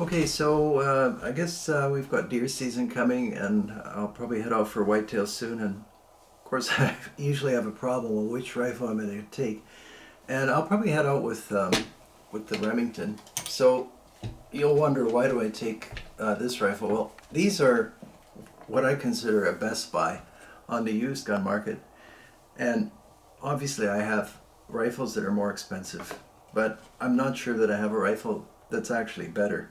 Okay, so I guess we've got deer season coming, and I'll probably head out for whitetail soon. And of course, I usually have a problem with which rifle I'm going to take, and I'll probably head out with the Remington. So you'll wonder, why do I take this rifle? Well, these are what I consider a best buy on the used gun market, and obviously I have rifles that are more expensive, but I'm not sure that I have a rifle that's actually better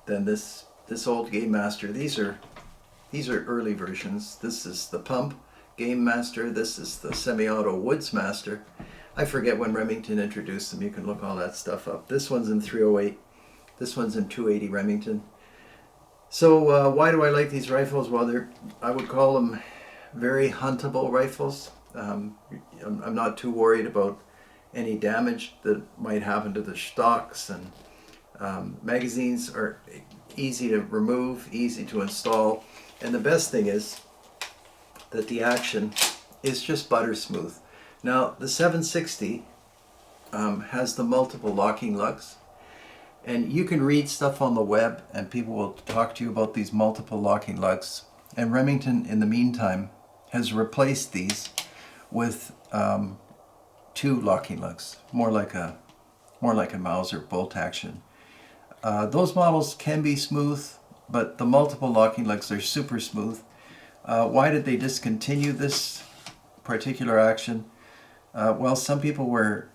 than this old Game Master. These are early versions. This is the pump Game Master. This is the semi-auto Woods Master. I forget when Remington introduced them. You can look all that stuff up. This one's in 308. This one's in 280 Remington. So why do I like these rifles? Well, I would call them very huntable rifles. I'm not too worried about any damage that might happen to the stocks, and magazines are easy to remove, easy to install, and the best thing is that the action is just butter smooth. Now the 760 has the multiple locking lugs, and you can read stuff on the web and people will talk to you about these multiple locking lugs, and Remington in the meantime has replaced these with two locking lugs, more like a Mauser bolt action. Those models can be smooth, but the multiple locking lugs are super smooth. Why did they discontinue this particular action? Well, some people were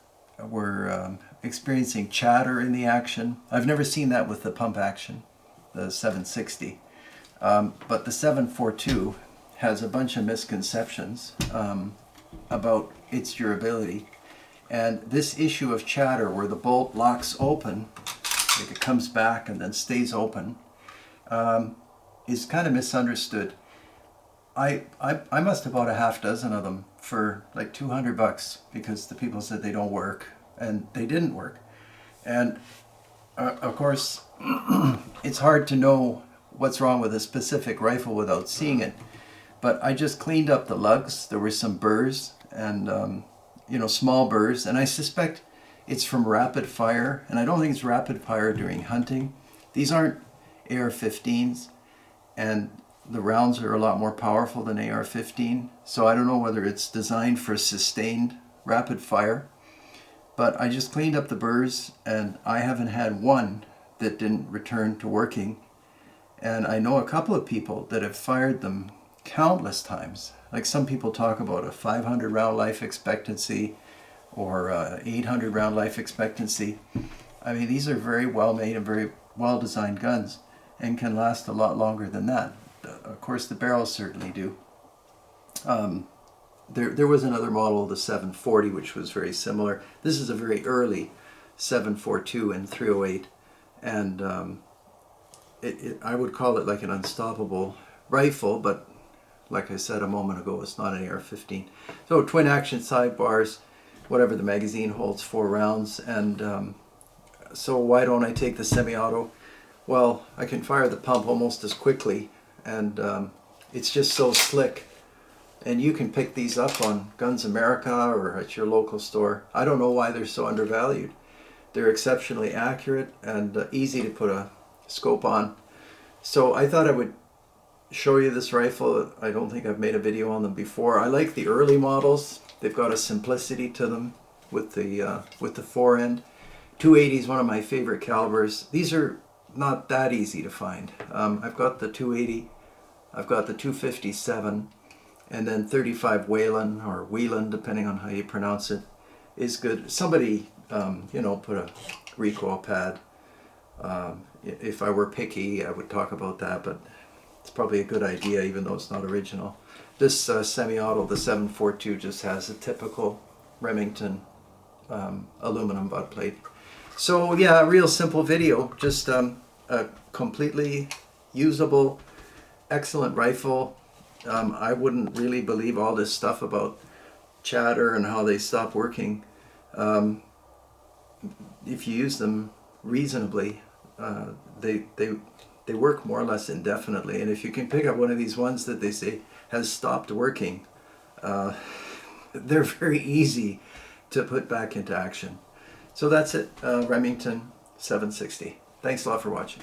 experiencing chatter in the action. I've never seen that with the pump action, the 760. But the 742 has a bunch of misconceptions about its durability. And this issue of chatter, where the bolt locks open, like it comes back and then stays open, is kind of misunderstood. I must have bought a half dozen of them for like $200 because the people said they don't work, and they didn't work. And of course, it's hard to know what's wrong with a specific rifle without seeing it. But I just cleaned up the lugs. There were some burrs and small burrs, and I suspect it's from rapid fire, and I don't think it's rapid fire during hunting. These aren't AR-15s, and the rounds are a lot more powerful than AR-15, so I don't know whether it's designed for sustained rapid fire. But I just cleaned up the burrs, and I haven't had one that didn't return to working. And I know a couple of people that have fired them countless times. Like, some people talk about a 500 round life expectancy or 800 round life expectancy. I mean, these are very well made and very well designed guns and can last a lot longer than that. Of course, the barrels certainly do. There was another model, the 740, which was very similar. This is a very early 742 and 308, and I would call it like an unstoppable rifle, but like I said a moment ago, it's not an AR-15. So twin action sidebars, whatever, the magazine holds 4 rounds, and so why don't I take the semi-auto? Well, I can fire the pump almost as quickly, and it's just so slick. And you can pick these up on Guns America or at your local store. I don't know why they're so undervalued. They're exceptionally accurate and easy to put a scope on. So I thought I would show you this rifle. I don't think I've made a video on them before. I like the early models. They've got a simplicity to them with the forend. 280 is one of my favorite calibers. These are not that easy to find. I've got the 280, I've got the 257, and then 35 Whelen, or Whelan, depending on how you pronounce it, is good. Somebody, put a recoil pad. If I were picky, I would talk about that, but it's probably a good idea, even though it's not original. This semi-auto, the 742, just has a typical Remington aluminum butt plate. So yeah, a real simple video, just a completely usable, excellent rifle. I wouldn't really believe all this stuff about chatter and how they stop working. If you use them reasonably, they work more or less indefinitely. And if you can pick up one of these ones that they say has stopped working, they're very easy to put back into action. So that's it, Remington 760. Thanks a lot for watching.